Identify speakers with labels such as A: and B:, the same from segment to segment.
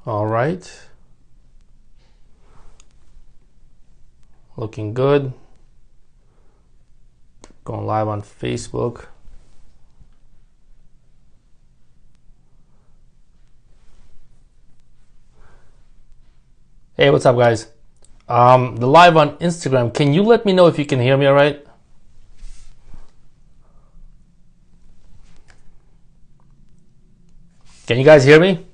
A: All right. Looking good. Going live on Facebook. Hey, what's up, guys? The live on Instagram. Can you let me know if you can hear me all right? Can you guys hear me?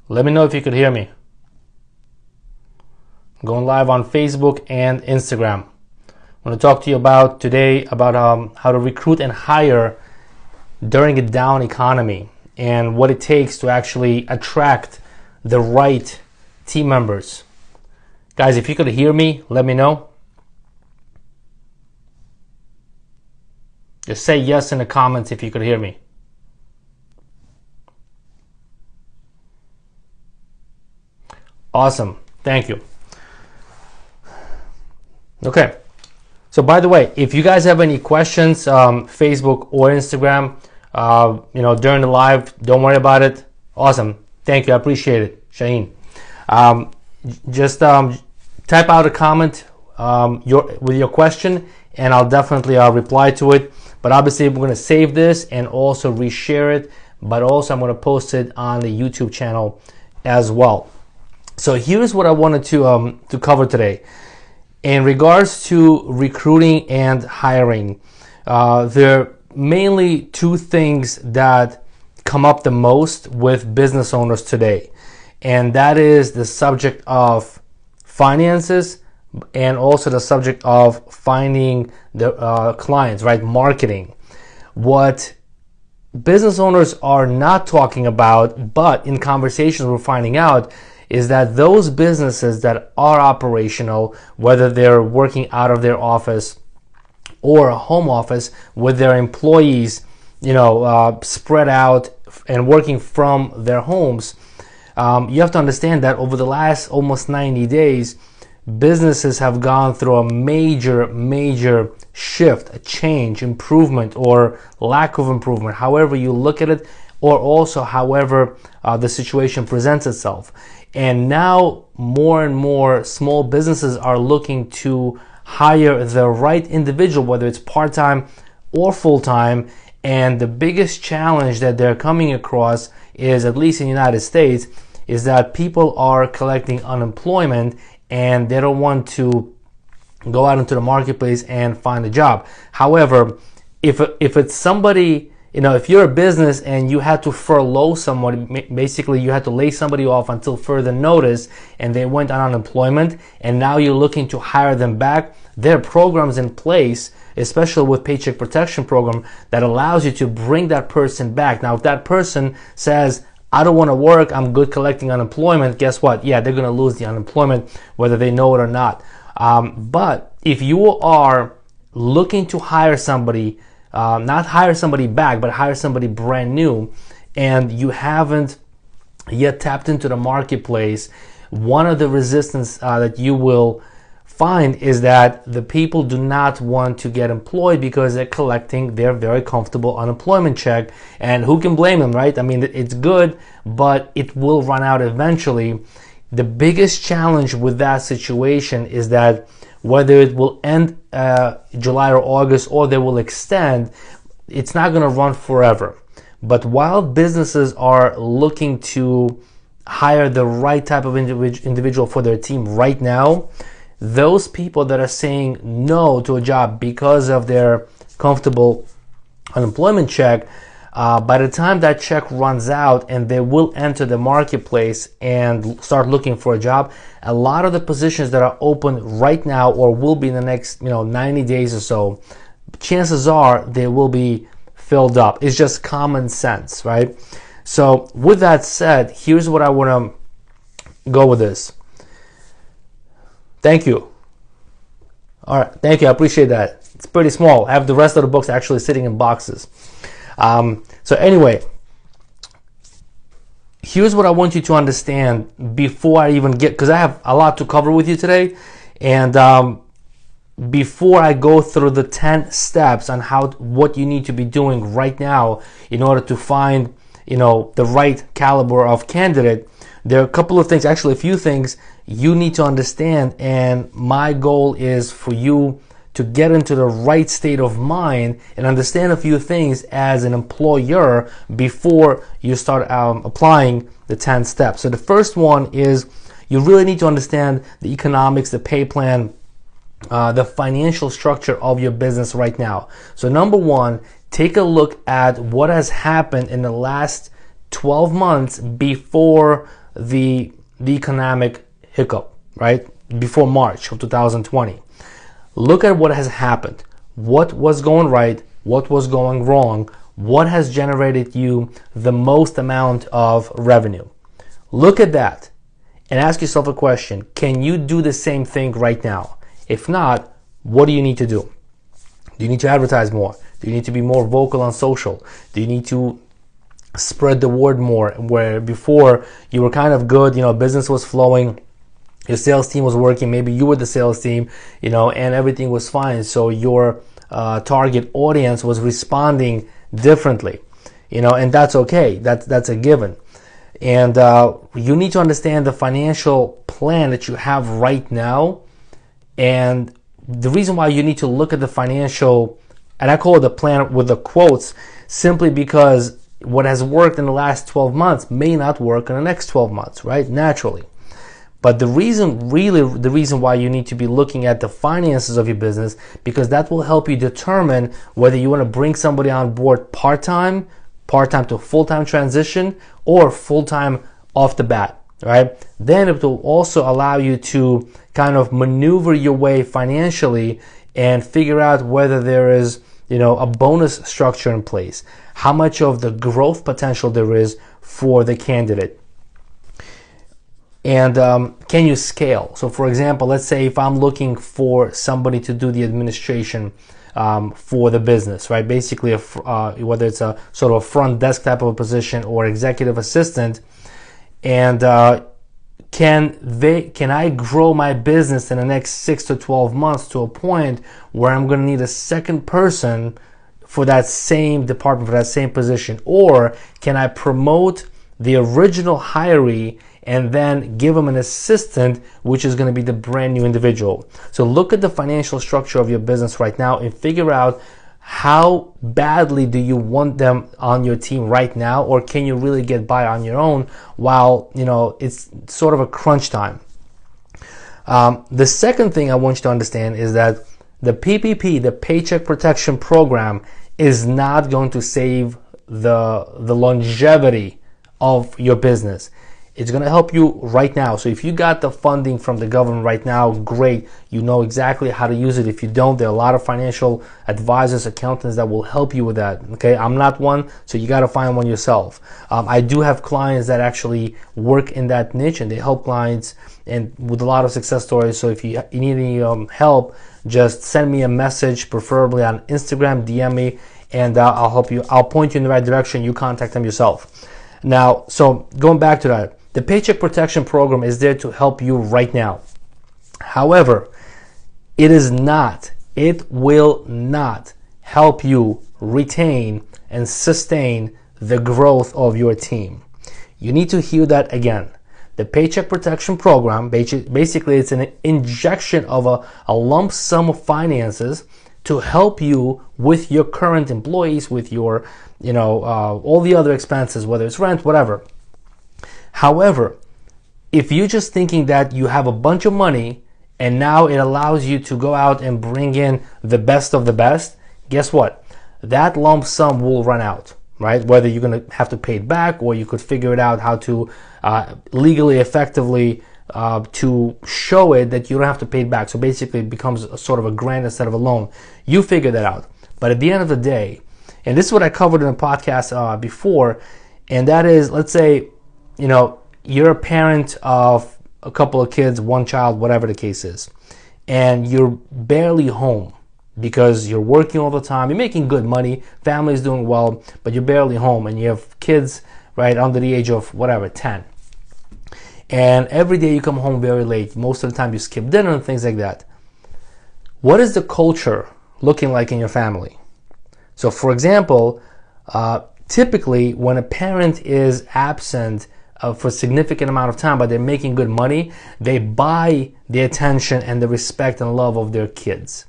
A: Let me know if you could hear me. I'm going live on Facebook and Instagram. I want to talk to you about today about how to recruit and hire during a down economy and what it takes to actually attract the right team members. Guys, if you could hear me, let me know. Just say yes in the comments if you could hear me. Awesome. Thank you. Okay. So by the way, if you guys have any questions, Facebook or Instagram, during the live, don't worry about it. Awesome. Thank you. I appreciate it, Shaheen. Just type out a comment with your question, and I'll definitely reply to it. But obviously, we're going to save this and also reshare it. But also, I'm going to post it on the YouTube channel as well. So here's what I wanted to cover today. In regards to recruiting and hiring, there are mainly two things that come up the most with business owners today. And that is the subject of finances and also the subject of finding the clients, right? Marketing. What business owners are not talking about, but in conversations we're finding out, is that those businesses that are operational, whether they're working out of their office or a home office with their employees, spread out and working from their homes, you have to understand that over the last almost 90 days, businesses have gone through a major shift, a change, improvement, or lack of improvement, however you look at it, or also however the situation presents itself. And now more and more small businesses are looking to hire the right individual, whether it's part-time or full-time. And the biggest challenge that they're coming across is, at least in the United States, is that people are collecting unemployment and they don't want to go out into the marketplace and find a job. However, if it's somebody, if you're a business and you had to furlough somebody, basically you had to lay somebody off until further notice and they went on unemployment, and now you're looking to hire them back, there are programs in place, especially with Paycheck Protection Program, that allows you to bring that person back. Now, if that person says, I don't want to work, I'm good collecting unemployment, guess what? Yeah, they're going to lose the unemployment, whether they know it or not. But if you are looking to hire somebody, not hire somebody back, but hire somebody brand new, and you haven't yet tapped into the marketplace, one of the resistance that you will find is that the people do not want to get employed because they're collecting their very comfortable unemployment check. And who can blame them, right? I mean, it's good, but it will run out eventually. The biggest challenge with that situation is that whether it will end July or August, or they will extend, it's not going to run forever. But while businesses are looking to hire the right type of individual for their team right now, those people that are saying no to a job because of their comfortable unemployment check, by the time that check runs out and they will enter the marketplace and start looking for a job, a lot of the positions that are open right now or will be in the next 90 days or so, chances are they will be filled up. It's just common sense, right? So with that said, here's what I want to go with this. Thank you. All right, thank you. I appreciate that. It's pretty small. I have the rest of the books actually sitting in boxes. So anyway, here's what I want you to understand before I even get, because I have a lot to cover with you today, and before I go through the 10 steps on what you need to be doing right now in order to find, the right caliber of candidate, there are a couple of things, actually a few things you need to understand, and my goal is for you to get into the right state of mind and understand a few things as an employer before you start applying the 10 steps. So the first one is you really need to understand the economics, the pay plan, the financial structure of your business right now. So number one, take a look at what has happened in the last 12 months before the economic hiccup, right? Before March of 2020. Look at what has happened. What was going right? What was going wrong? What has generated you the most amount of revenue? Look at that and ask yourself a question. Can you do the same thing right now? If not, what do you need to do? Do you need to advertise more? Do you need to be more vocal on social? Do you need to spread the word more, where before you were kind of good, business was flowing, your sales team was working, maybe you were the sales team, and everything was fine. So your target audience was responding differently, and that's okay. That's a given. And you need to understand the financial plan that you have right now. And the reason why you need to look at the financial, and I call it the plan with the quotes, simply because what has worked in the last 12 months may not work in the next 12 months, right? Naturally. But the reason why you need to be looking at the finances of your business, because that will help you determine whether you want to bring somebody on board part-time to full-time transition, or full-time off the bat, right? Then it will also allow you to kind of maneuver your way financially and figure out whether there is, a bonus structure in place, how much of the growth potential there is for the candidate. And can you scale? So for example, let's say if I'm looking for somebody to do the administration for the business, right? Basically, whether it's a sort of a front desk type of a position or executive assistant, and can I grow my business in the next 6 to 12 months to a point where I'm going to need a second person for that same department, for that same position? Or can I promote the original hiree and then give them an assistant, which is going to be the brand new individual? So look at the financial structure of your business right now and figure out how badly do you want them on your team right now, or can you really get by on your own while it's sort of a crunch time. The second thing I want you to understand is that the PPP, the Paycheck Protection Program, is not going to save the longevity of your business. It's going to help you right now. So if you got the funding from the government right now, great. You know exactly how to use it. If you don't, there are a lot of financial advisors, accountants that will help you with that. Okay, I'm not one, so you got to find one yourself. I do have clients that actually work in that niche, and they help clients and with a lot of success stories. So if you need any help, just send me a message, preferably on Instagram, DM me, and I'll help you. I'll point you in the right direction. You contact them yourself. Now, so going back to that, the Paycheck Protection Program is there to help you right now. However, it will not help you retain and sustain the growth of your team. You need to hear that again. The Paycheck Protection Program, basically it's an injection of a lump sum of finances to help you with your current employees, with your, all the other expenses, whether it's rent, whatever. However, if you're just thinking that you have a bunch of money and now it allows you to go out and bring in the best of the best, guess what? That lump sum will run out, right? Whether you're going to have to pay it back, or you could figure it out how to legally, effectively to show it that you don't have to pay it back. So basically it becomes a sort of a grant instead of a loan. You figure that out. But at the end of the day, and this is what I covered in a podcast before, and that is, let's say, you're a parent of a couple of kids, one child, whatever the case is, and you're barely home because you're working all the time. You're making good money, family's doing well, but you're barely home, and you have kids right, under the age of whatever, 10. And every day you come home very late. Most of the time you skip dinner and things like that. What is the culture looking like in your family? So for example, typically when a parent is absent for a significant amount of time, but they're making good money, they buy the attention and the respect and love of their kids.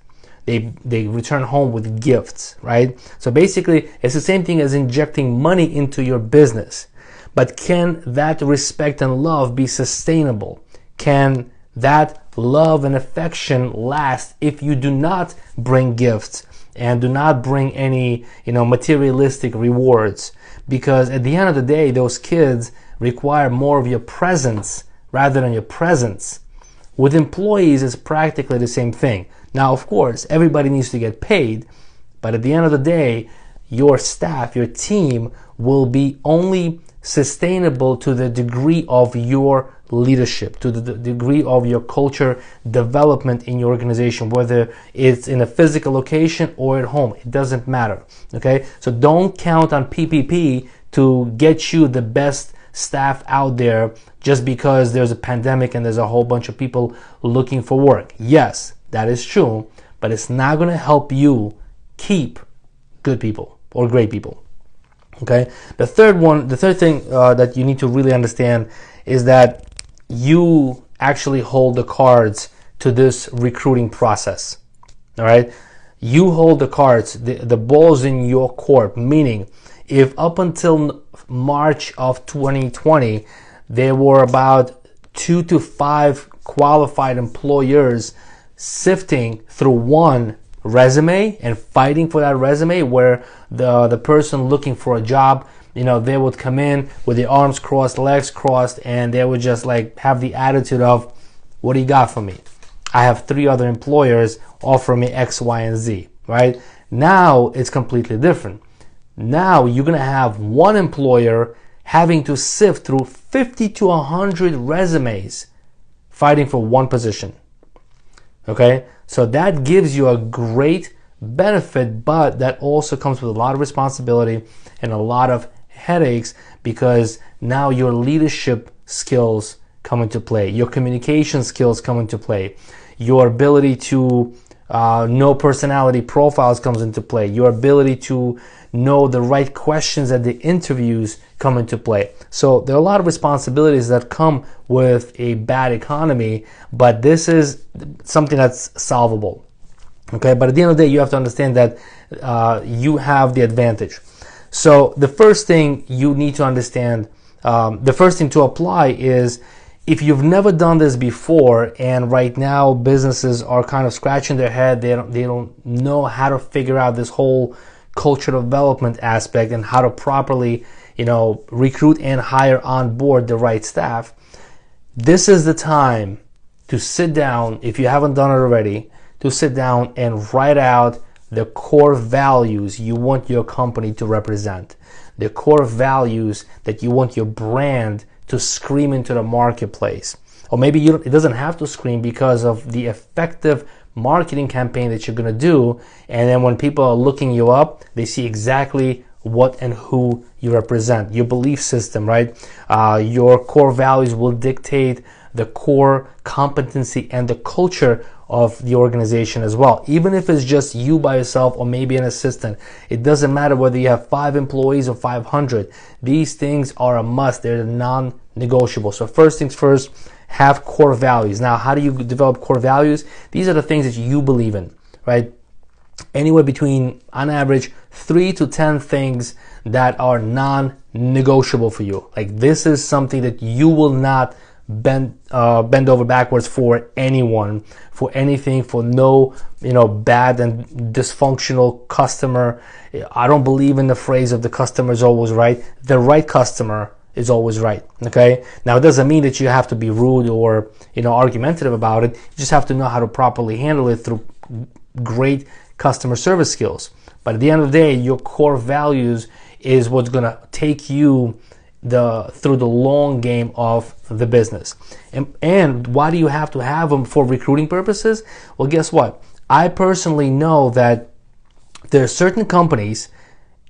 A: They return home with gifts, right? So basically, it's the same thing as injecting money into your business. But can that respect and love be sustainable? Can that love and affection last if you do not bring gifts and do not bring any, materialistic rewards? Because at the end of the day, those kids require more of your presence rather than your presence. With employees, it's practically the same thing. Now, of course, everybody needs to get paid, but at the end of the day, your staff, your team will be only sustainable to the degree of your leadership, to the degree of your culture development in your organization, whether it's in a physical location or at home. It doesn't matter, okay? So don't count on PPP to get you the best staff out there just because there's a pandemic and there's a whole bunch of people looking for work. Yes, that is true, but it's not going to help you keep good people or great people. Okay. The third thing that you need to really understand is that you actually hold the cards to this recruiting process. All right. You hold the cards. The ball's in your court. Meaning, if up until March of 2020 there were about 2 to 5 qualified employers sifting through one resume and fighting for that resume, where the person looking for a job, they would come in with their arms crossed, legs crossed, and they would just like have the attitude of, what do you got for me? I have 3 other employers offering me X, Y, and Z, right? Now it's completely different. Now you're going to have one employer having to sift through 50 to 100 resumes fighting for one position. Okay, so that gives you a great benefit, but that also comes with a lot of responsibility and a lot of headaches, because now your leadership skills come into play, your communication skills come into play, your ability to know personality profiles comes into play, your ability to know the right questions at the interviews come into play. So there are a lot of responsibilities that come with a bad economy, but this is something that's solvable. Okay, but at the end of the day, you have to understand that you have the advantage. So the first thing you need to understand, the first thing to apply is, if you've never done this before and right now businesses are kind of scratching their head, they don't know how to figure out this whole culture development aspect and how to properly, recruit and hire on board the right staff, this is the time to sit down, if you haven't done it already, to sit down and write out the core values you want your company to represent, the core values that you want your brand to scream into the marketplace. Or maybe it doesn't have to scream because of the effective marketing campaign that you're going to do, and then when people are looking you up, they see exactly what and who you represent, your belief system, right? Your core values will dictate the core competency and the culture of the organization as well. Even if it's just you by yourself or maybe an assistant, it doesn't matter whether you have 5 employees or 500. These things are a must. They're non-negotiable. So first things first, have core values. Now, how do you develop core values? These are the things that you believe in, right? Anywhere between, on average, 3 to 10 things that are non-negotiable for you. Like, this is something that you will not bend over backwards for anyone, for anything, for no bad and dysfunctional customer. I don't believe in the phrase of the customer is always right. The right customer is always right. Okay, now it doesn't mean that you have to be rude or argumentative about it. You just have to know how to properly handle it through great customer service skills. But at the end of the day, your core values is what's going to take you through the long game of the business. And why do you have to have them for recruiting purposes? Well, guess what? I personally know that there are certain companies,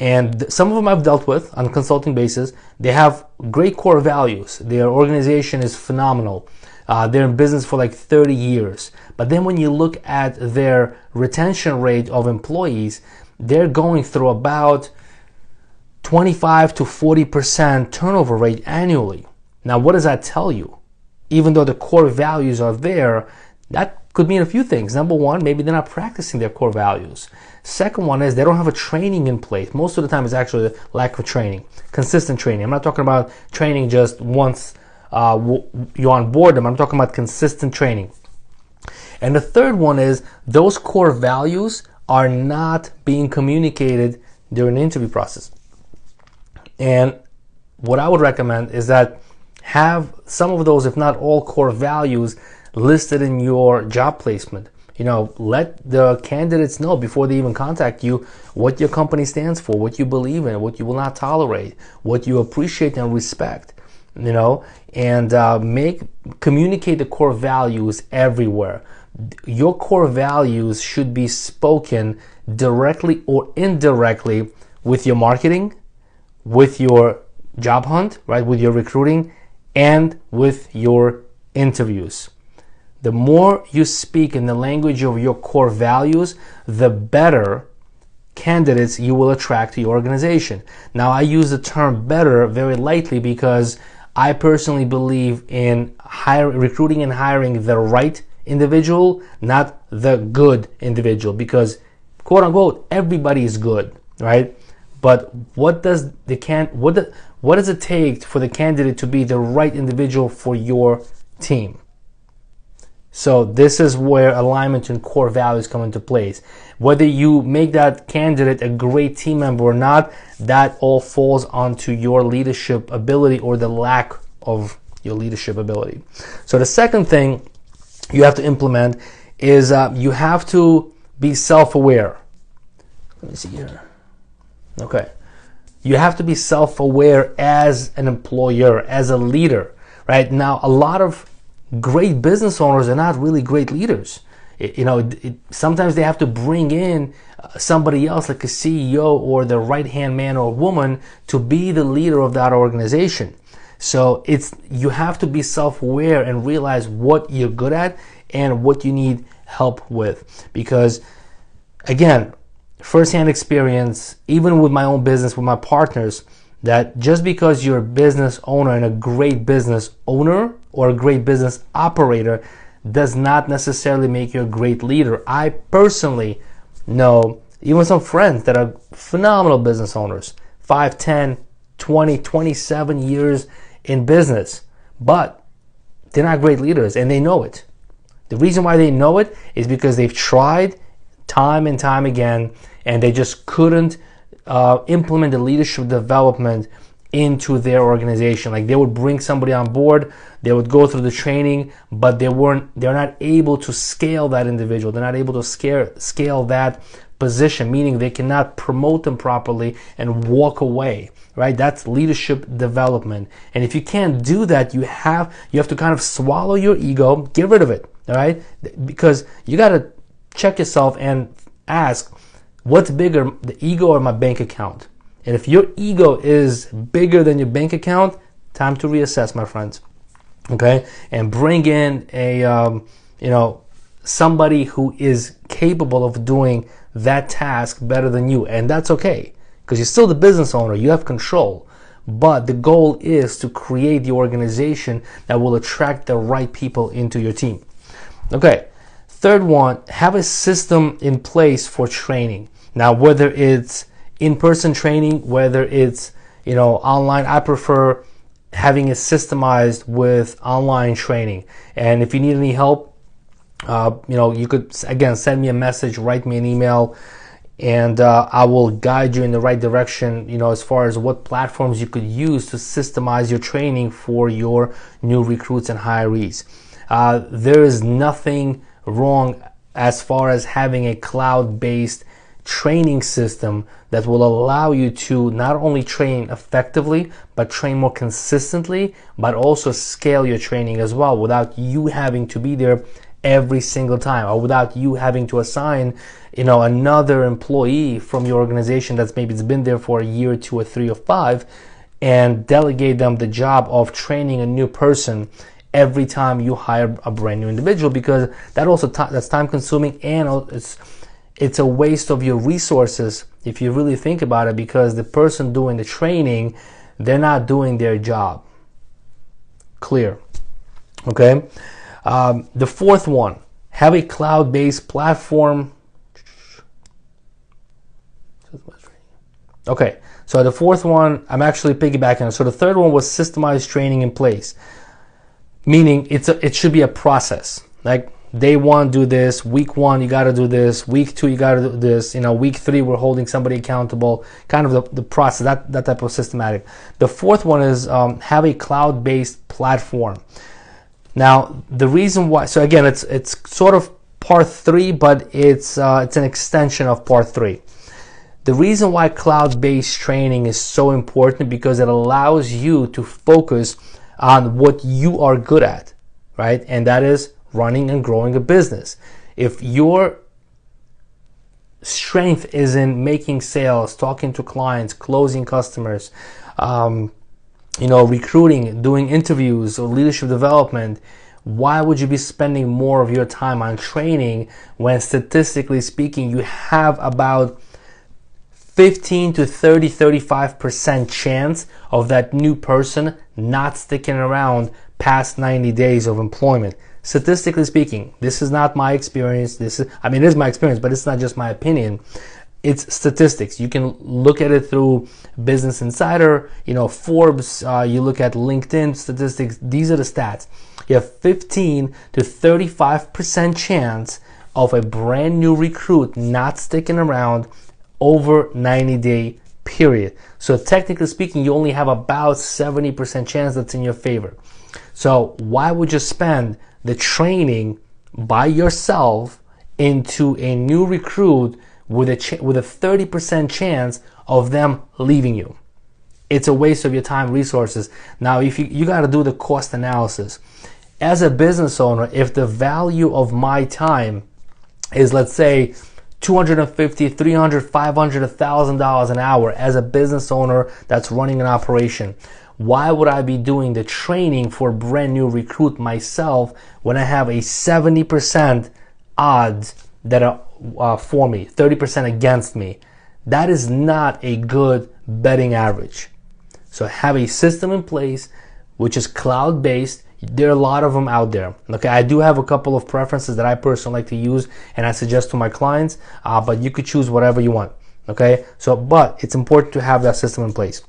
A: And some of them I've dealt with on a consulting basis. They have great core values. Their organization is phenomenal. They're in business for like 30 years. But then when you look at their retention rate of employees, they're going through about 25 to 40% turnover rate annually. Now, what does that tell you? Even though the core values are there, that could mean a few things. Number one, maybe they're not practicing their core values. Second one is they don't have a training in place. Most of the time it's actually the lack of training, consistent training. I'm not talking about training just once you onboard them. I'm talking about consistent training. And the third one is those core values are not being communicated during the interview process. And what I would recommend is that have some of those, if not all, core values listed in your job placement. You know, let the candidates know before they even contact you what your company stands for, what you believe in, what you will not tolerate, what you appreciate and respect, you know, and communicate the core values everywhere. Your core values should be spoken directly or indirectly with your marketing, with your job hunt, right, with your recruiting, and with your interviews. The more you speak in the language of your core values, the better candidates you will attract to your organization. Now, I use the term better very lightly because I personally believe in recruiting and hiring the right individual, not the good individual, because quote unquote, everybody is good, right? But what does it take for the candidate to be the right individual for your team? So this is where alignment and core values come into place. Whether you make that candidate a great team member or not, that all falls onto your leadership ability or the lack of your leadership ability. So the second thing you have to implement is you have to be self-aware. Let me see here. Okay. You have to be self-aware as an employer, as a leader, right? Now, a lot of great business owners are not really great leaders. Sometimes they have to bring in somebody else like a CEO or the right-hand man or woman to be the leader of that organization. So you have to be self-aware and realize what you're good at and what you need help with. Because again, firsthand experience, even with my own business, with my partners, that just because you're a business owner and a great business owner or a great business operator does not necessarily make you a great leader. I personally know even some friends that are phenomenal business owners, 5, 10, 20, 27 years in business, but they're not great leaders and they know it. The reason why they know it is because they've tried time and time again and they just couldn't implement the leadership development into their organization. Like they would bring somebody on board, they would go through the training, but they're not able to scale that individual. They're not able to scale that position, meaning they cannot promote them properly and walk away, right? That's leadership development. And if you can't do that, you have to kind of swallow your ego, get rid of it, all right? Because you got to check yourself and ask, what's bigger, the ego or my bank account? And if your ego is bigger than your bank account, time to reassess, my friends. Okay, and bring in a somebody who is capable of doing that task better than you, and that's okay because you're still the business owner. You have control, but the goal is to create the organization that will attract the right people into your team. Okay, third one, have a system in place for training. Now, whether it's in-person training, whether it's online, I prefer having it systemized with online training. And if you need any help, you could again send me a message, write me an email, and I will guide you in the right direction. As far as what platforms you could use to systemize your training for your new recruits and hirees. There is nothing wrong as far as having a cloud-based training system that will allow you to not only train effectively, but train more consistently, but also scale your training as well without you having to be there every single time, or without you having to assign, another employee from your organization that's maybe it's been there for a year or 2 or 3 or 5, and delegate them the job of training a new person every time you hire a brand new individual, because that's time consuming, and it's a waste of your resources if you really think about it, because the person doing the training, they're not doing their job. Clear. Okay. The fourth one, have a cloud-based platform. Okay, so the fourth one, I'm actually piggybacking. So the third one was systemized training in place, meaning it should be a process. Like day 1, do this. Week 1, you got to do this. Week 2, you got to do this. Week 3, we're holding somebody accountable. Kind of the process, that type of systematic. The fourth one is have a cloud-based platform. Now, the reason why, so again, it's sort of part 3, but it's an extension of part 3. The reason why cloud-based training is so important, because it allows you to focus on what you are good at, right? And that is running and growing a business. If your strength is in making sales, talking to clients, closing customers, recruiting, doing interviews or leadership development, why would you be spending more of your time on training when statistically speaking you have about 15 to 35% chance of that new person not sticking around past 90 days of employment? Statistically speaking, this is not my experience. It is my experience, but it's not just my opinion. It's statistics. You can look at it through Business Insider, Forbes, you look at LinkedIn statistics. These are the stats. You have 15 to 35% chance of a brand new recruit not sticking around over 90-day period. So technically speaking, you only have about 70% chance that's in your favor. So why would you spend the training by yourself into a new recruit with a 30% chance of them leaving you? It's a waste of your time, resources. Now, if you got to do the cost analysis. As a business owner, if the value of my time is, let's say, $250, $300, $500, $1,000 an hour as a business owner that's running an operation, why would I be doing the training for a brand new recruit myself when I have a 70% odds that are for me, 30% against me? That is not a good betting average. So have a system in place which is cloud-based. There are a lot of them out there. Okay, I do have a couple of preferences that I personally like to use and I suggest to my clients, but you could choose whatever you want. Okay, but it's important to have that system in place.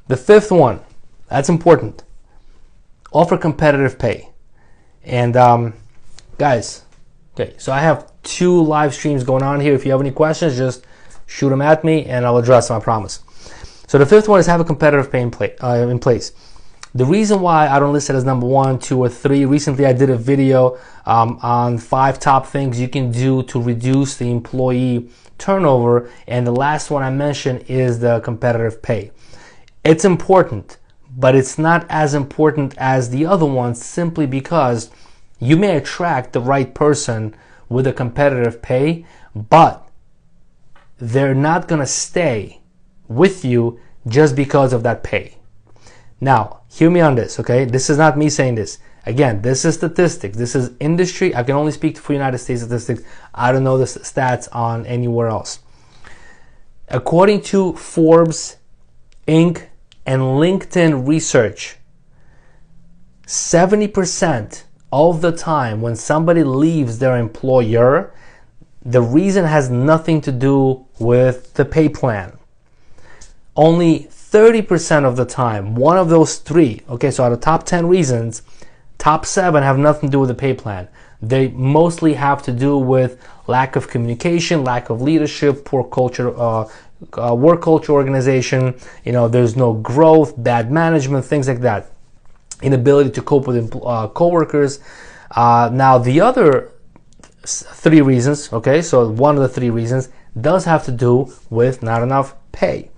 A: The fifth one, that's important. Offer competitive pay. And guys, okay, so I have 2 live streams going on here. If you have any questions, just shoot them at me and I'll address them, I promise. So the fifth one is have a competitive pay in place. The reason why I don't list it as number 1, 2, or 3, recently I did a video on 5 top things you can do to reduce the employee turnover, and the last one I mentioned is the competitive pay. It's important, but it's not as important as the other ones, simply because you may attract the right person with a competitive pay, but they're not going to stay with you just because of that pay. Now, hear me on this, okay? This is not me saying this. Again, this is statistics. This is industry. I can only speak for United States statistics. I don't know the stats on anywhere else. According to Forbes, Inc., and LinkedIn research, 70% of the time when somebody leaves their employer, the reason has nothing to do with the pay plan. Only 30% of the time, one of those 3, okay, so out of top 10 reasons, top 7 have nothing to do with the pay plan. They mostly have to do with lack of communication, lack of leadership, poor culture, work culture, organization, there's no growth, bad management, things like that. Inability to cope with coworkers. Now the other 3 reasons, okay, so one of the 3 reasons does have to do with not enough pay.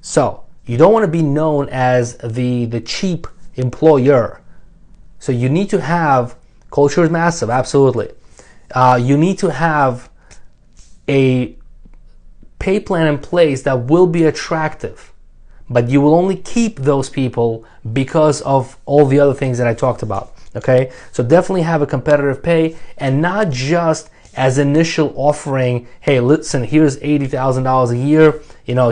A: So you don't want to be known as the cheap employer. So you need to have, culture is massive, absolutely. You need to have a pay plan in place that will be attractive, but you will only keep those people because of all the other things that I talked about. Okay, so definitely have a competitive pay, and not just as initial offering, hey, listen, here's $80,000 a year,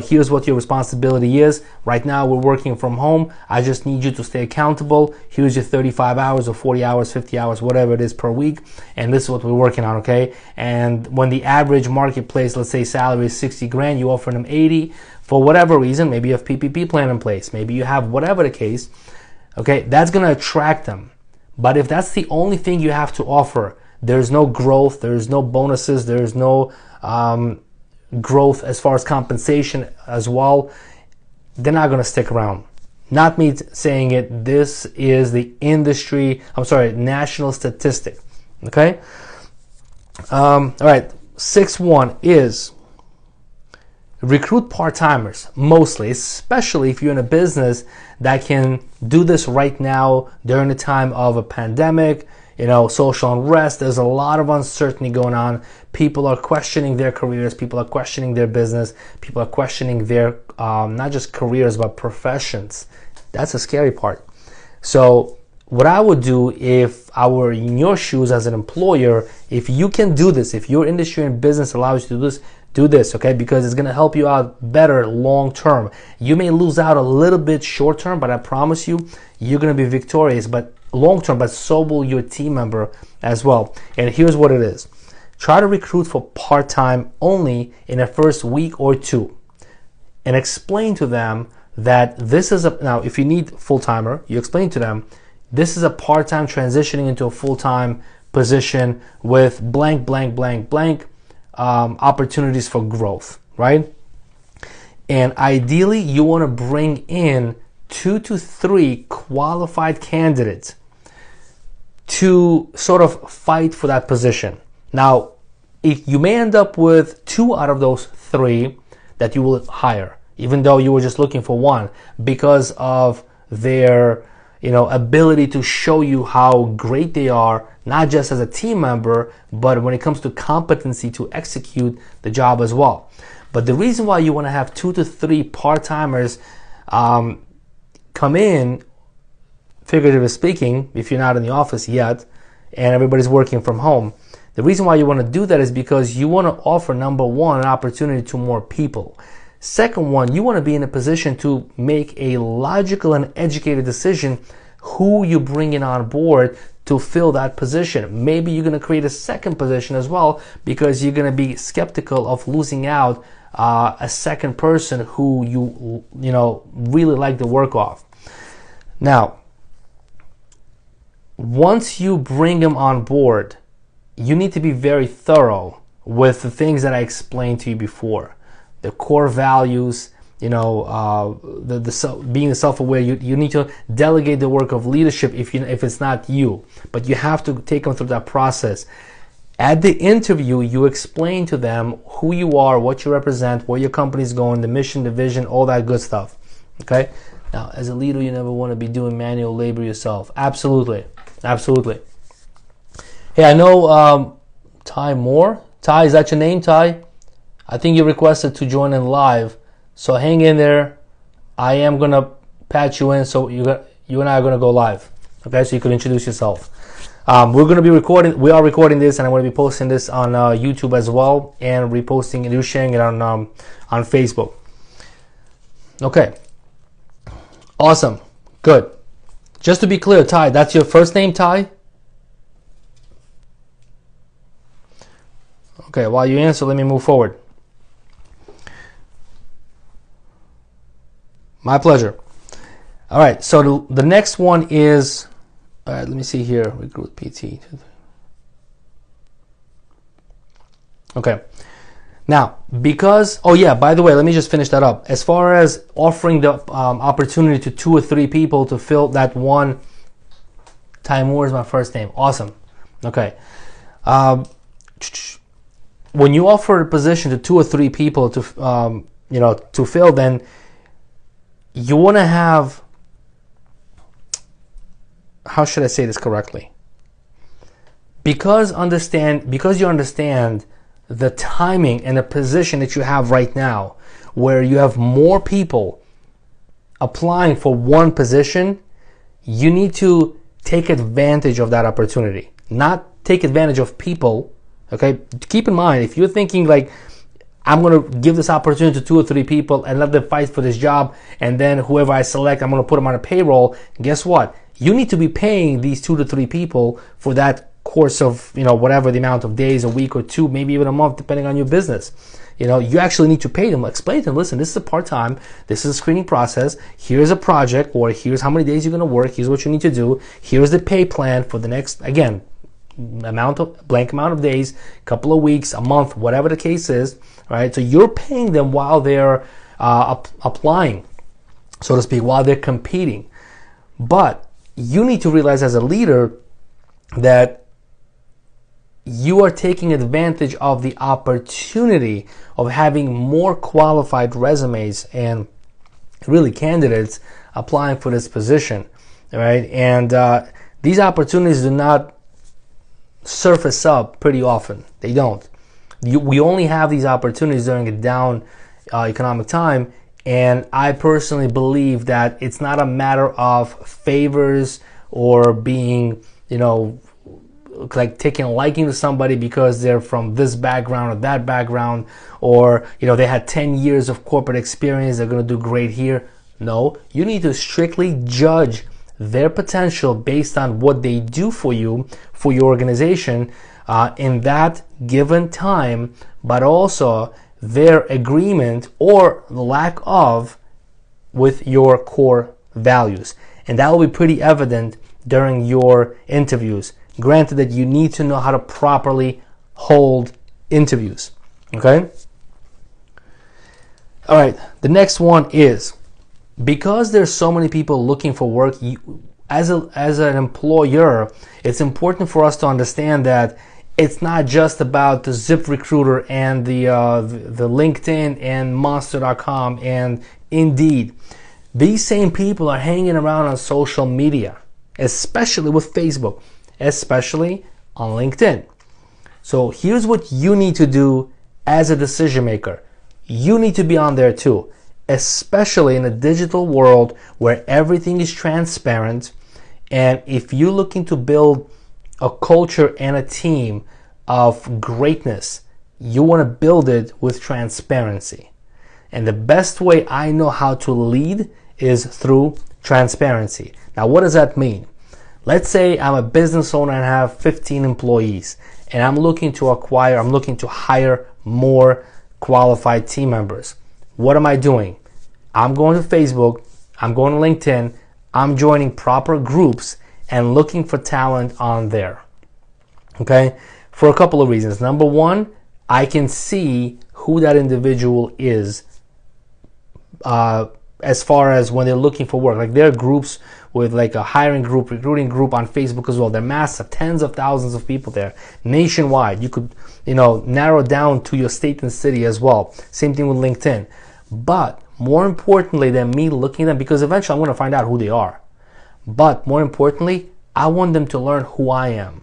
A: here's what your responsibility is. Right now we're working from home. I just need you to stay accountable. Here's your 35 hours or 40 hours, 50 hours, whatever it is per week. And this is what we're working on, okay? And when the average marketplace, let's say salary is 60 grand, you offer them 80 for whatever reason. Maybe you have PPP plan in place. Maybe you have whatever the case, okay? That's gonna attract them. But if that's the only thing you have to offer, there's no growth, there's no bonuses, there's no growth as far as compensation as well, they're not going to stick around. Not me saying it, this is the national statistic. Okay? All right, 6-1 is recruit part-timers, mostly, especially if you're in a business that can do this right now during the time of a pandemic, social unrest. There's a lot of uncertainty going on. People are questioning their careers. People are questioning their business. People are questioning their, not just careers, but professions. That's a scary part. So what I would do if I were in your shoes as an employer, if you can do this, if your industry and business allows you to do this, okay? Because it's going to help you out better long term. You may lose out a little bit short term, but I promise you, you're going to be victorious, but long term, but so will your team member as well. And here's what it is. Try to recruit for part-time only in the first week or two, and explain to them that this is now if you need full-timer, you explain to them this is a part-time transitioning into a full-time position with blank opportunities for growth, right? And ideally you want to bring in 2 to 3 qualified candidates to sort of fight for that position. Now, if you may end up with 2 out of those 3 that you will hire, even though you were just looking for 1, because of their ability to show you how great they are, not just as a team member, but when it comes to competency to execute the job as well. But the reason why you want to have 2 to 3 part-timers come in, figuratively speaking, if you're not in the office yet and everybody's working from home, the reason why you want to do that is because you want to offer, number 1, an opportunity to more people. Second one, you want to be in a position to make a logical and educated decision who you bring in on board to fill that position. Maybe you're going to create a second position as well because you're going to be skeptical of losing out a second person who you really like the work of. Now, once you bring them on board, you need to be very thorough with the things that I explained to you before. The core values, being self-aware. You need to delegate the work of leadership if it's not you, but you have to take them through that process. At the interview, you explain to them who you are, what you represent, where your company's going, the mission, the vision, all that good stuff. Okay? Now, as a leader, you never want to be doing manual labor yourself. Absolutely. Absolutely. Hey, I know Ty Moore. Ty, is that your name, Ty? I think you requested to join in live. So hang in there. I am going to patch you in, so you and I are going to go live. Okay, so you can introduce yourself. We are recording this, and I'm going to be posting this on YouTube as well, and reposting and sharing it on Facebook. Okay. Awesome. Good. Just to be clear, Ty, that's your first name, Ty? Okay, while you answer, let me move forward. My pleasure. All right, so the next one is, all right, let me see here, recruit PT. Okay. Now, because, oh yeah, by the way, let me just finish that up. As far as offering the opportunity to 2 or 3 people to fill that one, Ty Moore is my first name. Awesome. Okay. When you offer a position to 2 or 3 people to, to fill, then you want to have how should I say this correctly? Because you understand the timing and the position that you have right now, where you have more people applying for one position, you need to take advantage of that opportunity, not take advantage of people. Okay, keep in mind, if you're thinking like, I'm going to give this opportunity to 2 or 3 people and let them fight for this job, and then whoever I select, I'm going to put them on a payroll. Guess what? You need to be paying these 2 to 3 people for that course of, whatever the amount of days, a week or 2, maybe even a month, depending on your business. You actually need to pay them. Explain to them, listen, this is a part-time, this is a screening process, here's a project, or here's how many days you're going to work, here's what you need to do, here's the pay plan for the next, again, blank amount of days, couple of weeks, a month, whatever the case is, right? So you're paying them while they're applying, so to speak, while they're competing. But you need to realize as a leader that you are taking advantage of the opportunity of having more qualified resumes and really candidates applying for this position, right? And these opportunities do not surface up pretty often. They don't. We only have these opportunities during a down economic time, and I personally believe that it's not a matter of favors or being, like taking a liking to somebody because they're from this background or that background, or they had 10 years of corporate experience, they're going to do great here. No, you need to strictly judge their potential based on what they do for you, for your organization, in that given time, but also their agreement or the lack of with your core values. And that will be pretty evident during your interviews. Granted that you need to know how to properly hold interviews. Okay? All right, the next one is, because there's so many people looking for work, as an employer, it's important for us to understand that it's not just about the ZipRecruiter and the LinkedIn and Monster.com and Indeed. These same people are hanging around on social media, especially with Facebook, especially on LinkedIn. So here's what you need to do as a decision maker. You need to be on there too, especially in a digital world where everything is transparent. And if you're looking to build a culture and a team of greatness, you want to build it with transparency. And the best way I know how to lead is through transparency. Now, what does that mean? Let's say I'm a business owner and have 15 employees, and I'm looking to hire more qualified team members. What am I doing? I'm going to Facebook, I'm going to LinkedIn, I'm joining proper groups and looking for talent on there. Okay? For a couple of reasons. Number one, I can see who that individual is as far as when they're looking for work. Like, there are groups with like a hiring group, recruiting group on Facebook as well. They're massive, tens of thousands of people there, nationwide. You could, narrow down to your state and city as well. Same thing with LinkedIn. But more importantly than me looking at them, because eventually I'm going to find out who they are. But more importantly, I want them to learn who I am.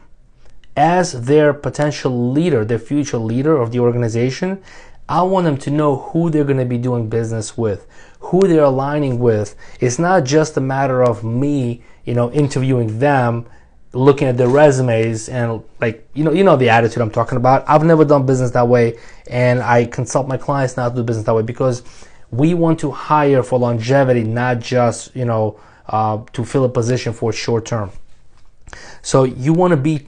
A: As their potential leader, their future leader of the organization, I want them to know who they're going to be doing business with, who they're aligning with. It's not just a matter of me, interviewing them, looking at their resumes and the attitude I'm talking about. I've never done business that way, and I consult my clients not to do business that way, because we want to hire for longevity, not just, to fill a position for short term. So you want to be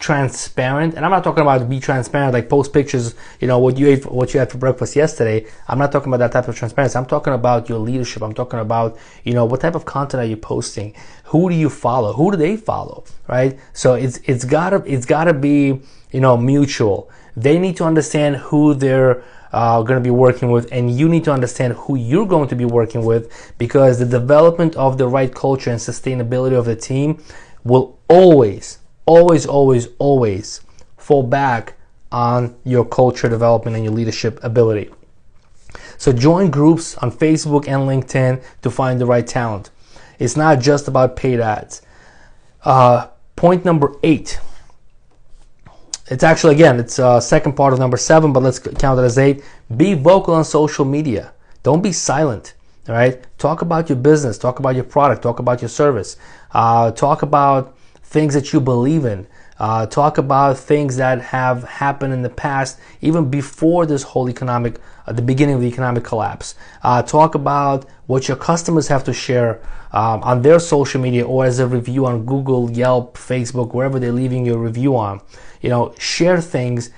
A: transparent, and I'm not talking about be transparent like post pictures, what you had for breakfast yesterday. I'm not talking about that type of transparency. I'm talking about your leadership. I'm talking about, what type of content are you posting? Who do you follow? Who do they follow? Right? So it's gotta be, mutual. They need to understand who they're going to be working with, and you need to understand who you're going to be working with, because the development of the right culture and sustainability of the team will always fall back on your culture development and your leadership ability. So join groups on Facebook and LinkedIn to find the right talent. It's not just about paid ads. Point number 8. It's actually, again, it's second part of number 7, but let's count it as 8. Be vocal on social media. Don't be silent. All right. Talk about your business. Talk about your product. Talk about your service. Talk about things that you believe in. Talk about things that have happened in the past, even before this whole the beginning of the economic collapse. Talk about what your customers have to share on their social media or as a review on Google, Yelp, Facebook, wherever they're leaving your review on. Share things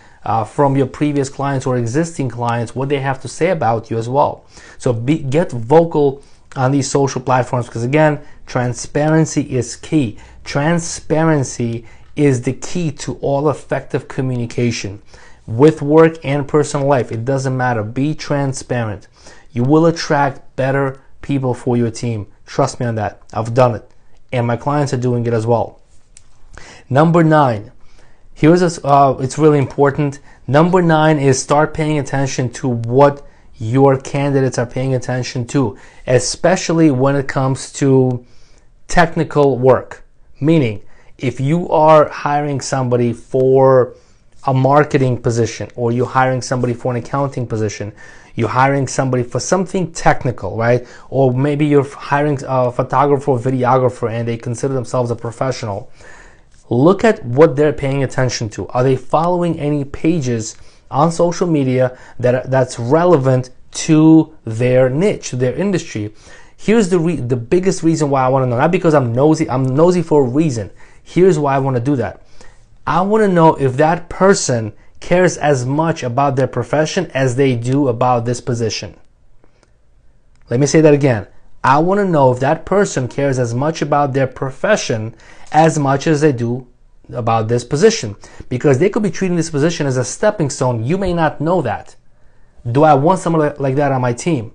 A: from your previous clients or existing clients, what they have to say about you as well. So get vocal on these social platforms, because again, transparency is key. Transparency is the key to all effective communication with work and personal life. It doesn't matter. Be transparent. You will attract better people for your team. Trust me on that. I've done it, and my clients are doing it as well. Number 9. It's really important. Number 9 is start paying attention to what your candidates are paying attention to, especially when it comes to technical work. Meaning, if you are hiring somebody for a marketing position, or you're hiring somebody for an accounting position, you're hiring somebody for something technical, right? Or maybe you're hiring a photographer or videographer and they consider themselves a professional. Look at what they're paying attention to. Are they following any pages on social media that's relevant to their niche, to their industry? Here's the biggest reason why I want to know. Not because I'm nosy for a reason. Here's why I want to do that. I want to know if that person cares as much about their profession as they do about this position. Let me say that again. I want to know if that person cares as much about their profession as much as they do about this position. Because they could be treating this position as a stepping stone. You may not know that. Do I want someone like that on my team?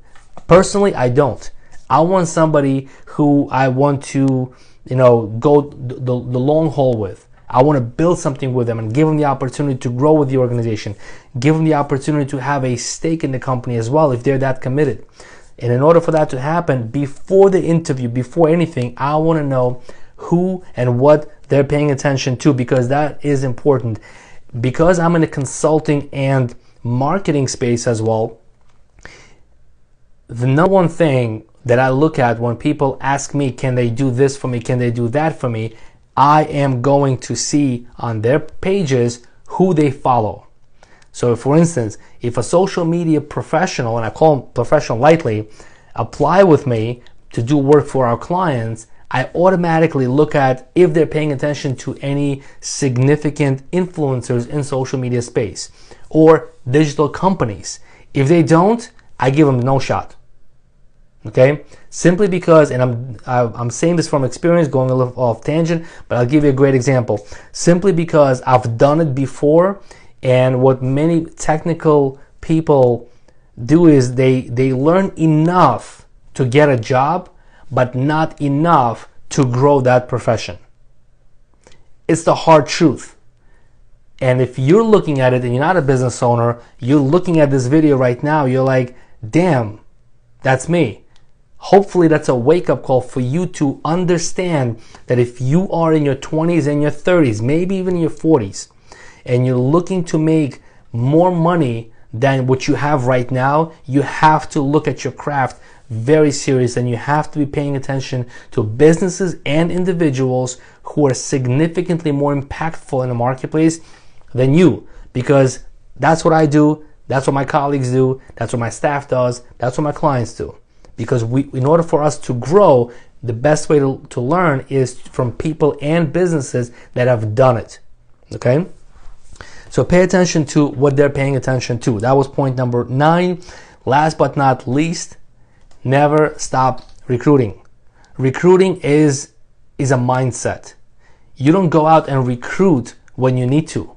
A: Personally, I don't. I want somebody who I want to, go the long haul with. I want to build something with them and give them the opportunity to grow with the organization. Give them the opportunity to have a stake in the company as well if they're that committed. And in order for that to happen, before the interview, before anything, I want to know who and what they're paying attention to, because that is important. Because I'm in the consulting and marketing space as well, the number one thing that I look at when people ask me, can they do this for me? Can they do that for me? I am going to see on their pages who they follow. So for instance, if a social media professional, and I call them professional lightly, apply with me to do work for our clients, I automatically look at if they're paying attention to any significant influencers in social media space or digital companies. If they don't, I give them no shot. Okay, simply because, and I'm saying this from experience, going a little off tangent, but I'll give you a great example. Simply because I've done it before, and what many technical people do is they learn enough to get a job, but not enough to grow that profession. It's the hard truth. And if you're looking at it and you're not a business owner, you're looking at this video right now, you're like, damn, that's me. Hopefully that's a wake-up call for you to understand that if you are in your 20s and your 30s, maybe even your 40s, and you're looking to make more money than what you have right now, you have to look at your craft very serious, and you have to be paying attention to businesses and individuals who are significantly more impactful in the marketplace than you, because that's what I do, that's what my colleagues do, that's what my staff does, that's what my clients do. Because in order for us to grow, the best way to learn is from people and businesses that have done it. Okay? So pay attention to what they're paying attention to. That was point number 9. Last but not least, never stop recruiting. Recruiting is a mindset. You don't go out and recruit when you need to.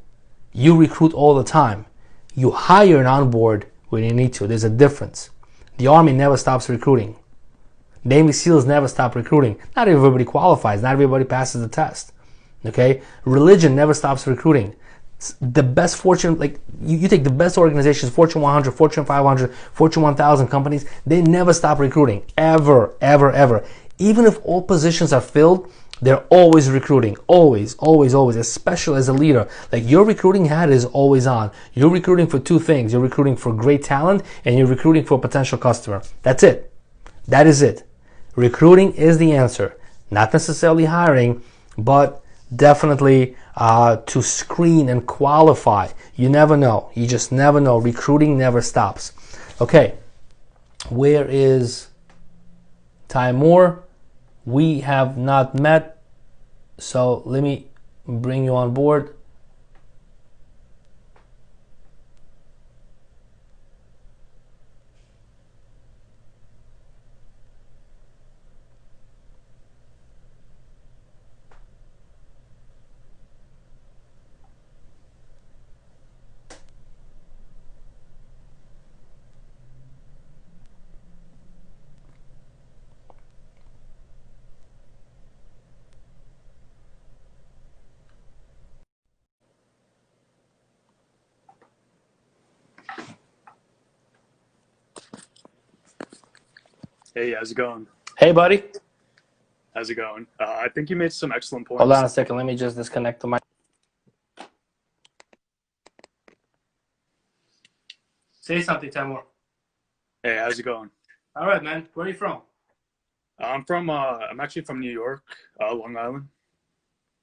A: You recruit all the time. You hire and onboard when you need to. There's a difference. The Army never stops recruiting. Navy SEALs never stop recruiting. Not everybody qualifies. Not everybody passes the test. Okay? Religion never stops recruiting. The best Fortune, like you take the best organizations, Fortune 100, Fortune 500, Fortune 1000 companies, they never stop recruiting. Ever, ever, ever. Even if all positions are filled, They're always recruiting, always, always, always, especially as a leader. Like your recruiting hat is always on. You're recruiting for two things. You're recruiting for great talent and you're recruiting for a potential customer. That's it. That is it. Recruiting is the answer. Not necessarily hiring, but definitely to screen and qualify. You never know. You just never know. Recruiting never stops. Okay, where is Ty Moore? We have not met, so let me bring you on board.
B: Hey, how's it going?
A: Hey, buddy.
B: How's it going? I think you made some excellent
A: Hold on
B: points.
A: a second. Let me just disconnect the mic. Say something, Timur.
B: Hey, how's it going?
A: All right, man. Where are you from?
B: I'm actually from New York, Long Island.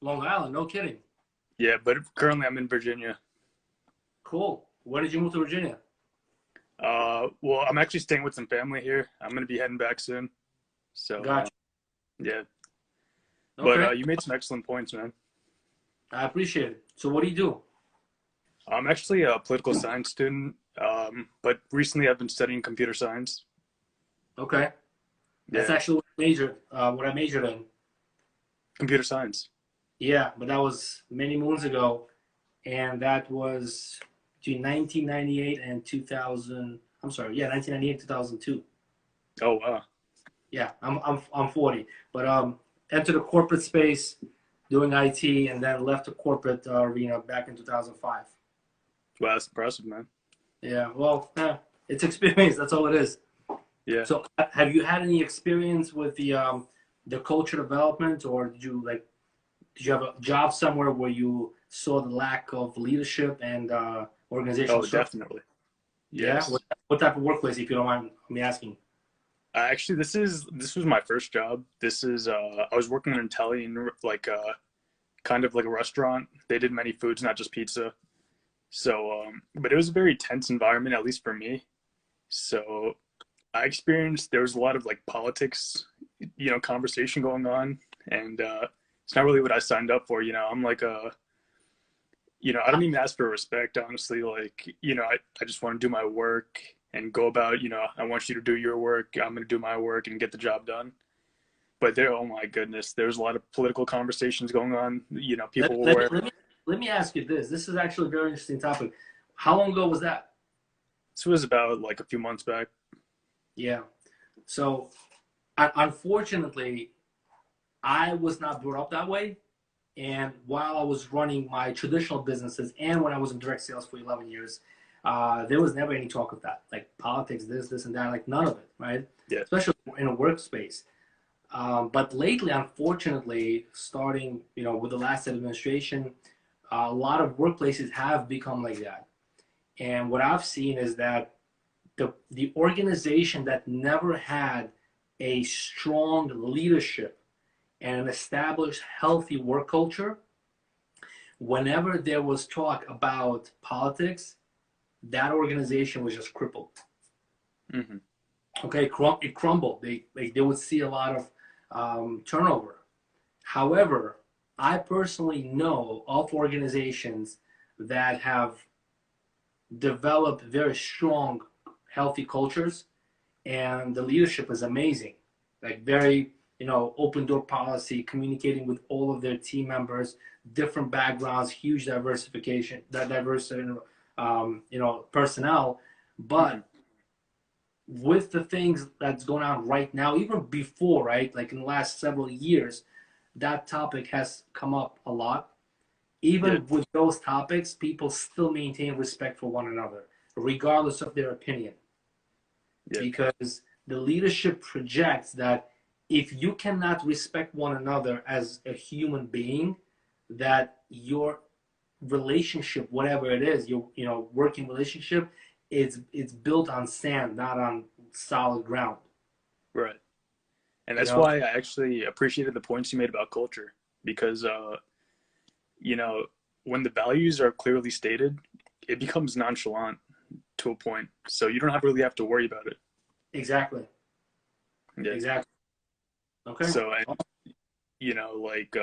A: Long Island. No kidding.
B: Yeah, but currently I'm in Virginia.
A: Cool. When did you move to Virginia?
B: Well, I'm actually staying with some family here. I'm gonna be heading back soon. So,
A: Gotcha.
B: yeah.
A: Okay.
B: But you made some excellent points, man.
A: I appreciate it. So what do you do?
B: I'm actually a political science student, but recently I've been studying computer science.
A: Okay. That's
B: Yeah,
A: actually what I majored in.
B: computer science.
A: Yeah, but that was many moons ago, and that was between 1998 and 2000. I'm sorry, yeah, 1998 2002.
B: Oh, wow.
A: Yeah, I'm 40, but entered the corporate space doing IT, and then left the corporate arena back in 2005.
B: Wow, that's impressive, man.
A: Yeah, well, it's experience. That's all it is.
B: Yeah.
A: So, have you had any experience with the culture development, or did you have a job somewhere where you saw the lack of leadership and organizational
B: Oh,
A: structure?
B: definitely.
A: Yeah.
B: Yes.
A: What type of workplace, if you don't mind me asking?
B: Actually, this was my first job. This is I was working in Italian, like kind of like a restaurant. They did many foods, not just pizza. So, but it was a very tense environment, at least for me. So I experienced there was a lot of like politics, conversation going on, and it's not really what I signed up for. I'm like I don't even ask for respect, honestly. Like, I just want to do my work and go about, I want you to do your work. I'm going to do my work and get the job done. But there, oh my goodness, there's a lot of political conversations going on.
A: Let,
B: People were
A: let me
B: wearing,
A: let me let me ask you this. This is actually a very interesting topic. How long ago was that?
B: this was about like a few months back.
A: Yeah. So, unfortunately, I was not brought up that way. And while I was running my traditional businesses and when I was in direct sales for 11 years, there was never any talk of that, like politics, this, and that, like none of it, right?
B: Yeah.
A: Especially in a workspace. But lately, unfortunately, starting with the last administration, a lot of workplaces have become like that. And what I've seen is that the organization that never had a strong leadership and an established healthy work culture, whenever there was talk about politics, that organization was just crippled.
B: Mm-hmm.
A: Okay, it crumbled. They would see a lot of turnover. However, I personally know of organizations that have developed very strong, healthy cultures, and the leadership is amazing. Like very, open door policy, communicating with all of their team members, different backgrounds, huge diversification, that diverse, personnel.
B: Mm-hmm.
A: But with the things that's going on right now, even before, right, like in the last several years, that topic has come up a lot.
B: Yeah.
A: Even with those topics, people still maintain respect for one another, regardless of their opinion,
B: Yeah.
A: because the leadership projects that if you cannot respect one another as a human being, that your relationship, whatever it is, your working relationship, it's built on sand, not on solid ground.
B: Right. And
A: You
B: that's
A: know,
B: why I actually appreciated the points you made about culture because, you know, when the values are clearly stated, it becomes nonchalant to a point. So you don't really have to worry about it.
A: exactly,
B: Yeah.
A: exactly. Okay.
B: So, and, like,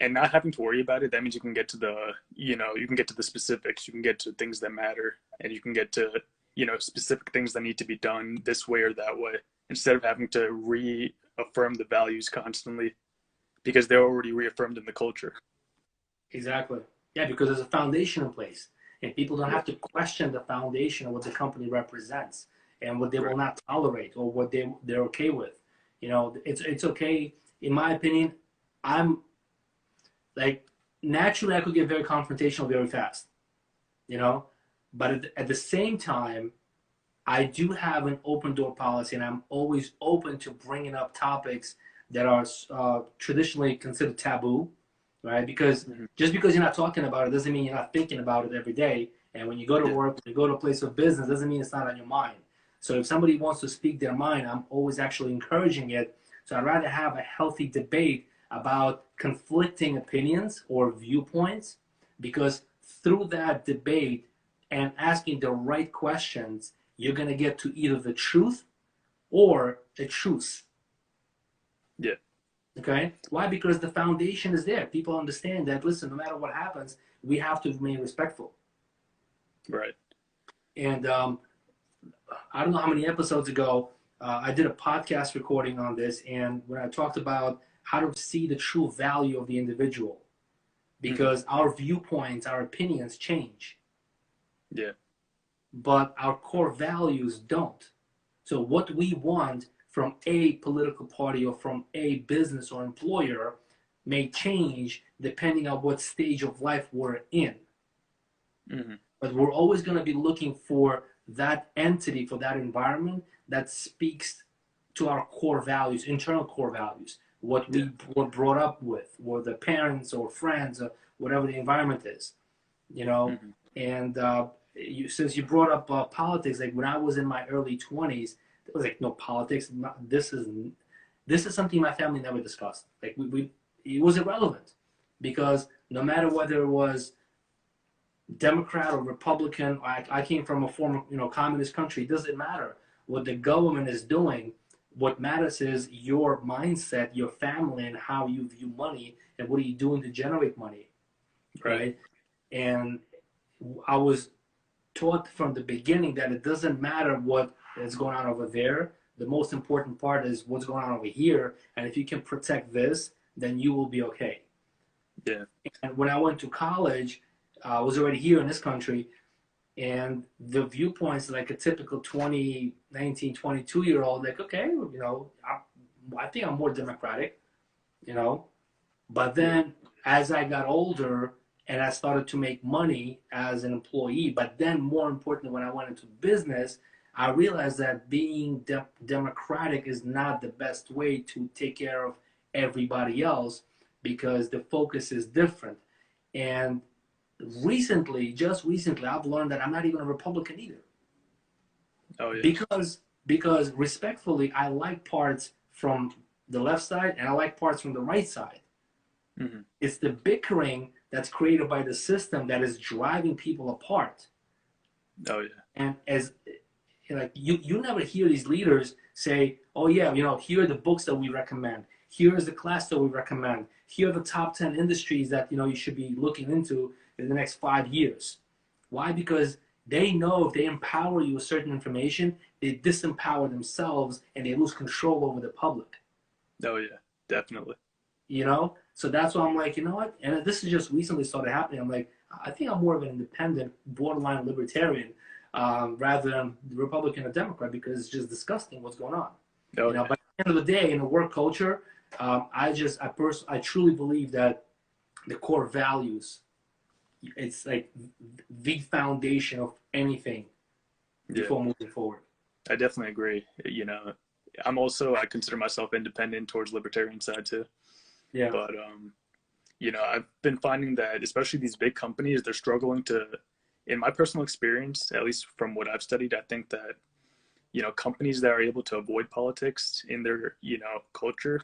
B: and not having to worry about it, that means you can get to you can get to the specifics, you can get to things that matter, and you can get to, specific things that need to be done this way or that way, instead of having to reaffirm the values constantly because they're already reaffirmed in the culture.
A: Exactly. Yeah, because there's a foundation in place, and people don't
B: Yeah.
A: have to question the foundation of what the company represents and what they will
B: Right.
A: not tolerate or what they're okay with. It's okay. In my opinion, I'm like naturally I could get very confrontational very fast. You know, but at the same time, I do have an open door policy, and I'm always open to bringing up topics that are traditionally considered taboo, right? Because
B: Mm-hmm.
A: just because you're not talking about it doesn't mean you're not thinking about it every day. And when you go to
B: Yeah.
A: work, when you go to a place of business, doesn't mean it's not on your mind. So if somebody wants to speak their mind, I'm always actually encouraging it. So I'd rather have a healthy debate about conflicting opinions or viewpoints, because through that debate and asking the right questions, you're going to get to either the truth or a truth.
B: Yeah.
A: Okay? Why? Because the foundation is there. People understand that, listen, no matter what happens, we have to remain respectful.
B: Right.
A: And I don't know how many episodes ago, I did a podcast recording on this, and when I talked about how to see the true value of the individual,
B: Mm-hmm.
A: because our viewpoints, our opinions change,
B: Yeah.
A: but our core values don't. So what we want from a political party or from a business or employer may change depending on what stage of life we're in.
B: Mm-hmm.
A: But we're always going to be looking for that entity, for that environment that speaks to our core values, internal core values, what
B: Yeah.
A: we were brought up with, or the parents or friends or whatever the environment is, you know.
B: Mm-hmm.
A: And since you brought up politics, like when I was in my early 20s, there was like no politics. This is something my family never discussed. Like we it was irrelevant, because no matter whether it was Democrat or Republican, I came from a former communist country. It doesn't matter what the government is doing. What matters is your mindset, your family, and how you view money, and what are you doing to generate money,
B: Right.
A: right? And I was taught from the beginning that it doesn't matter what is going on over there. The most important part is what's going on over here, and if you can protect this, then you will be okay.
B: Yeah.
A: And when I went to college, I was already here in this country, and the viewpoints like a typical 20, 19, 22 year old, like, okay, I think I'm more democratic, you know. But
B: Yeah.
A: then as I got older and I started to make money as an employee, but then more importantly, when I went into business, I realized that being democratic is not the best way to take care of everybody else, because the focus is different. And just recently, I've learned that I'm not even a Republican either,
B: Oh yeah.
A: because respectfully, I like parts from the left side and I like parts from the right side.
B: Mm-hmm.
A: It's the bickering that's created by the system that is driving people apart.
B: Oh yeah.
A: And as like you never hear these leaders say, "Oh yeah, here are the books that we recommend. Here is the class that we recommend. Here are the top 10 industries that you should be looking into in the next 5 years." Why? Because they know if they empower you with certain information, they disempower themselves and they lose control over the public.
B: Oh yeah. Definitely.
A: So that's why I'm like, you know what, and this is just recently started happening. I'm like, I think I'm more of an independent, borderline libertarian, rather than Republican or Democrat, because it's just disgusting what's going on.
B: Oh yeah.
A: But at the end of the day, in a work culture, I truly believe that the core values, it's like the foundation of anything
B: Yeah.
A: before moving forward.
B: I definitely agree. I consider myself independent towards libertarian side too.
A: Yeah.
B: But I've been finding that especially these big companies, they're struggling to, in my personal experience, at least from what I've studied, I think that, companies that are able to avoid politics in their, culture,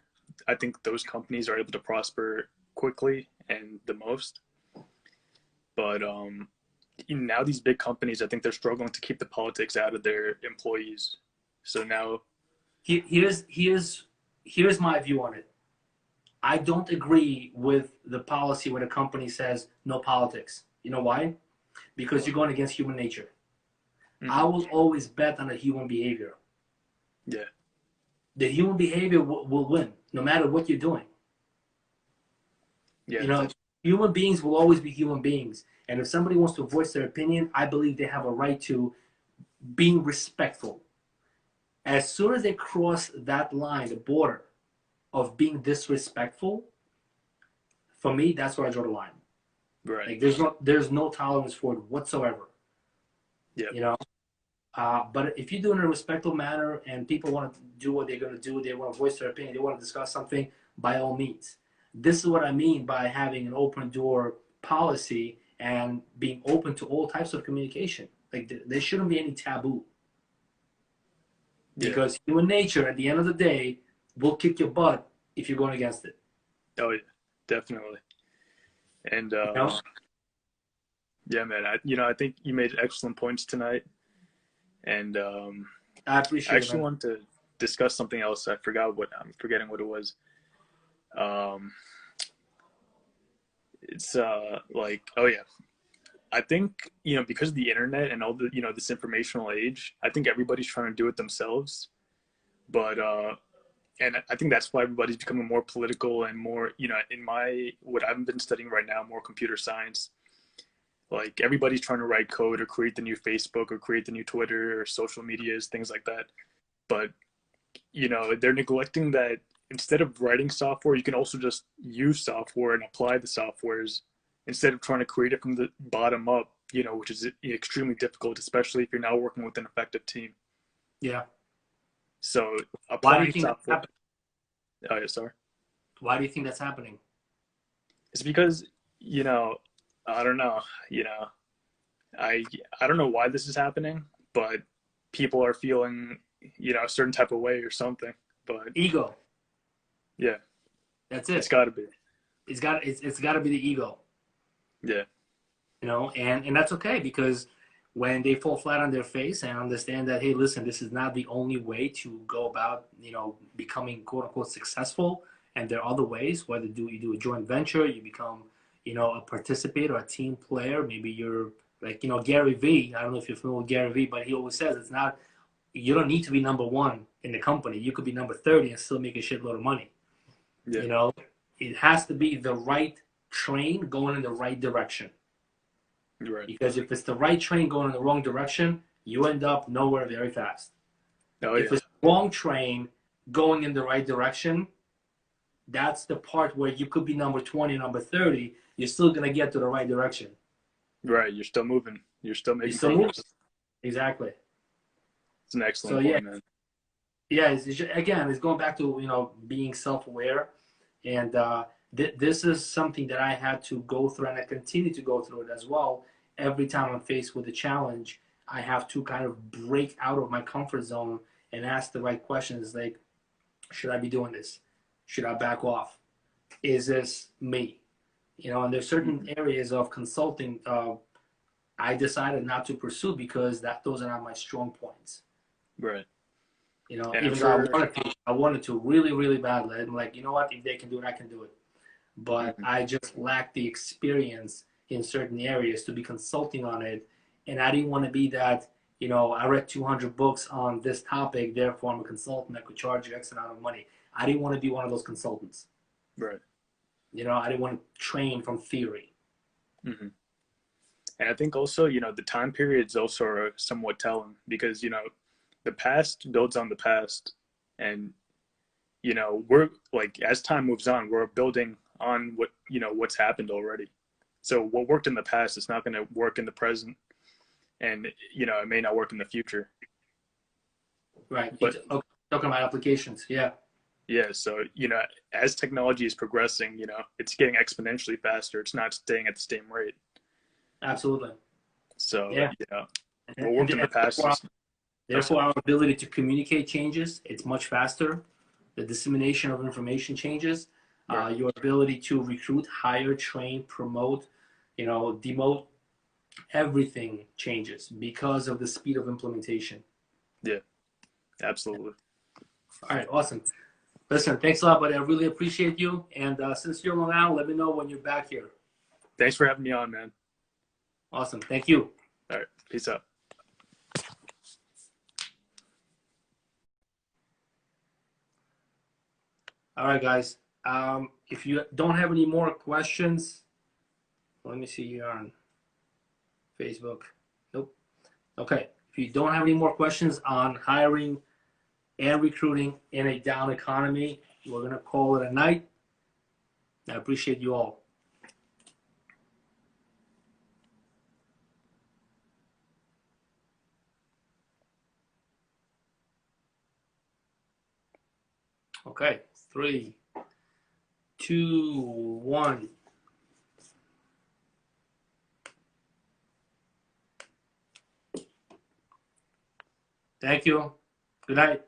B: I think those companies are able to prosper quickly and the most. But now these big companies, I think they're struggling to keep the politics out of their employees. So now,
A: Here's my view on it. I don't agree with the policy where the company says no politics. You know why? Because you're going against human nature. I will always bet on the human behavior.
B: yeah,
A: The human behavior will win, no matter what you're doing.
B: yeah,
A: Human beings will always be human beings. And if somebody wants to voice their opinion, I believe they have a right to being respectful. As soon as they cross that line, the border of being disrespectful, for me, that's where I draw the line.
B: right,
A: Like there's no tolerance for it whatsoever.
B: yeah,
A: But if you do it in a respectful manner and people want to do what they're going to do, they want to voice their opinion, they want to discuss something, by all means. This is what I mean by having an open door policy and being open to all types of communication. Like there shouldn't be any taboo,
B: yeah.
A: because human nature, at the end of the day, will kick your butt if you're going against it.
B: Oh yeah, definitely. And
A: You know?
B: yeah, man, I think you made excellent points tonight. And
A: I
B: I
A: appreciate it,
B: actually
A: man.
B: want to discuss something else. I'm forgetting what it was. Um, it's like, oh yeah, I think, because of the internet and all the, this informational age, I think everybody's trying to do it themselves. But and I think that's why everybody's becoming more political and more, in what I've been studying right now, more computer science. Like everybody's trying to write code or create the new Facebook or create the new Twitter or social medias, things like that. But they're neglecting that instead of writing software, you can also just use software and apply the softwares instead of trying to create it from the bottom up, which is extremely difficult, especially if you're now working with an effective team.
A: Yeah.
B: So
A: Why do you
B: applying
A: think that's
B: software.
A: happening?
B: Oh yeah, sorry.
A: Why do you think that's happening?
B: It's because, I don't know, I I don't know why this is happening, but people are feeling, a certain type of way or something. But
A: Ego.
B: yeah,
A: That's
B: it's
A: it.
B: got to be.
A: It's got to be the ego.
B: Yeah,
A: And that's okay, because when they fall flat on their face and understand that, hey, listen, this is not the only way to go about becoming quote unquote successful, and there are other ways, whether you do a joint venture, you become a participant or a team player. Maybe you're like Gary Vee. I don't know if you're familiar with Gary Vee, but he always says it's not, you don't need to be number one in the company. You could be number 30 and still make a shitload of money.
B: yeah,
A: It has to be the right train going in the right direction.
B: right.
A: Because if it's the right train going in the wrong direction, you end up nowhere very fast.
B: Oh
A: If
B: yeah,
A: it's the wrong train going in the right direction, that's the part where you could be number 20, number 30. You're still going to get to the right direction.
B: right. You're still moving. You're still
A: You're
B: making
A: still moving.
B: progress.
A: Exactly.
B: It's an
A: So,
B: excellent
A: yeah.
B: point, man.
A: Yeah, again, it's going back to, being self-aware. And this is something that I had to go through, and I continue to go through it as well. Every time I'm faced with a challenge, I have to kind of break out of my comfort zone and ask the right questions, like, should I be doing this? Should I back off? Is this me? And there's certain areas of consulting I decided not to pursue because those are not my strong points.
B: Right. And I'm
A: Even though
B: sure.
A: I wanted to really, really badly. I'm like, you know what? If they can do it, I can do it. But
B: Mhm.
A: I just lacked the experience in certain areas to be consulting on it. And I didn't want to be that, I read 200 books on this topic, therefore I'm a consultant, I could charge you X amount of money. I didn't want to be one of those consultants.
B: Right.
A: I didn't want to train from theory.
B: Hmm. And I think also, the time periods also are somewhat telling because, the past builds on the past. And, we're like, as time moves on, we're building on what's happened already. So what worked in the past is not going to work in the present. And, it may not work in the future.
A: Right.
B: But,
A: Okay. Talking about applications, yeah,
B: Yeah, so as technology is progressing, it's getting exponentially faster. It's not staying at the same rate.
A: absolutely,
B: So
A: yeah,
B: what
A: and
B: worked in the past is
A: therefore our ability to communicate changes. It's much faster. The dissemination of information changes.
B: right.
A: Your ability to recruit, hire, train, promote, demote, everything changes because of the speed of implementation.
B: Yeah, absolutely.
A: All right, awesome. Listen, thanks a lot, buddy. I really appreciate you. And since you're Long Island, let me know when you're back here.
B: Thanks for having me on, man.
A: Awesome. Thank you.
B: All right, peace out.
A: All right, guys. If you don't have any more questions, let me see here on Facebook. Nope. Okay. If you don't have any more questions on hiring and recruiting in a down economy, we're going to call it a night. I appreciate you all. Okay. 3, 2, 1. Thank you. Good night.